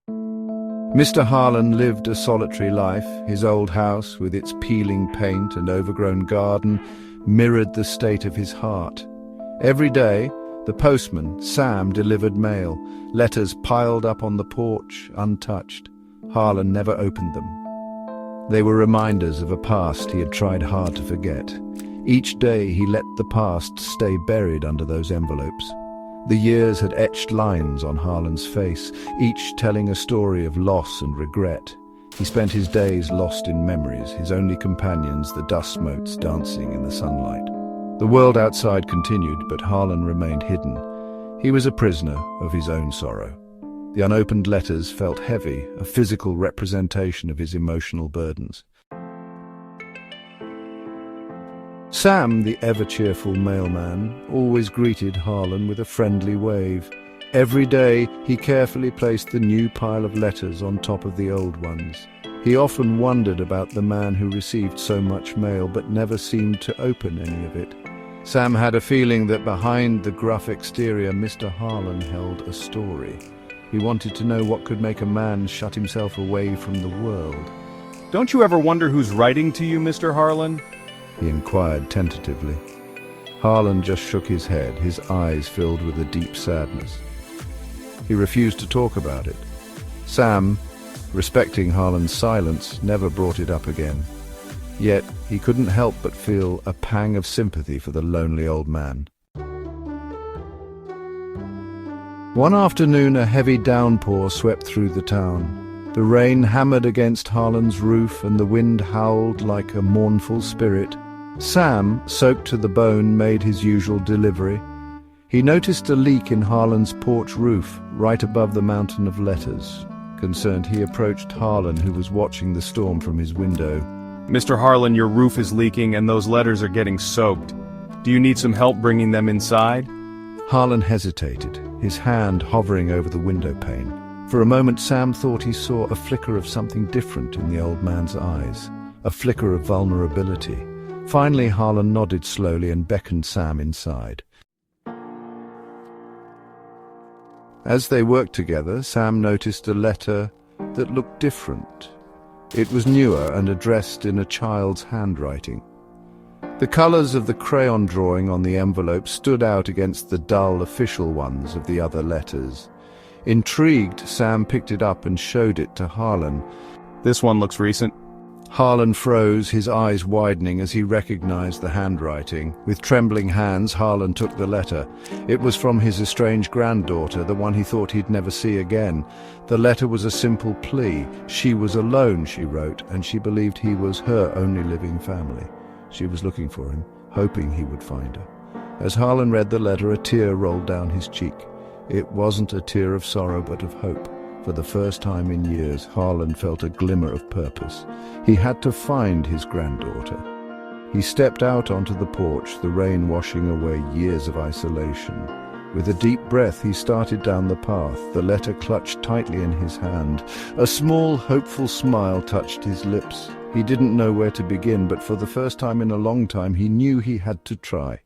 Mr. Harlan lived a solitary life. His old house, with its peeling paint and overgrown garden, mirrored the state of his heart. Every day, the postman, Sam, delivered mail, letters piled up on the porch, untouched. Harlan never opened them. They were reminders of a past he had tried hard to forget. Each day he let the past stay buried under those envelopes. The years had etched lines on Harlan's face, each telling a story of loss and regret. He spent his days lost in memories, his only companions the dust motes dancing in the sunlight. The world outside continued, but Harlan remained hidden. He was a prisoner of his own sorrow. The unopened letters felt heavy, a physical representation of his emotional burdens. Sam, the ever-cheerful mailman, always greeted Harlan with a friendly wave. Every day, he carefully placed the new pile of letters on top of the old ones. He often wondered about the man who received so much mail but never seemed to open any of it. Sam had a feeling that behind the gruff exterior, Mr. Harlan held a story. He wanted to know what could make a man shut himself away from the world. "Don't you ever wonder who's writing to you, Mr. Harlan?" he inquired tentatively. Harlan just shook his head, his eyes filled with a deep sadness. He refused to talk about it. Sam, respecting Harlan's silence, never brought it up again. Yet he couldn't help but feel a pang of sympathy for the lonely old man. One afternoon, a heavy downpour swept through the town. The rain hammered against Harlan's roof and the wind howled like a mournful spirit. Sam, soaked to the bone, made his usual delivery. He noticed a leak in Harlan's porch roof, right above the mountain of letters. Concerned, he approached Harlan, who was watching the storm from his window. "Mr. Harlan, your roof is leaking and those letters are getting soaked. Do you need some help bringing them inside?" Harlan hesitated, his hand hovering over the window pane. For a moment, Sam thought he saw a flicker of something different in the old man's eyes, a flicker of vulnerability. Finally, Harlan nodded slowly and beckoned Sam inside. As they worked together, Sam noticed a letter that looked different. It was newer and addressed in a child's handwriting. The colors of the crayon drawing on the envelope stood out against the dull official ones of the other letters. Intrigued, Sam picked it up and showed it to Harlan. "This one looks recent." Harlan froze, his eyes widening as he recognized the handwriting. With trembling hands, Harlan took the letter. It was from his estranged granddaughter, the one he thought he'd never see again. The letter was a simple plea. She was alone, she wrote, and she believed he was her only living family. She was looking for him, hoping he would find her. As Harlan read the letter, a tear rolled down his cheek. It wasn't a tear of sorrow, but of hope. For the first time in years, Harlan felt a glimmer of purpose. He had to find his granddaughter. He stepped out onto the porch, the rain washing away years of isolation. With a deep breath, he started down the path, the letter clutched tightly in his hand. A small, hopeful smile touched his lips. He didn't know where to begin, but for the first time in a long time, he knew he had to try.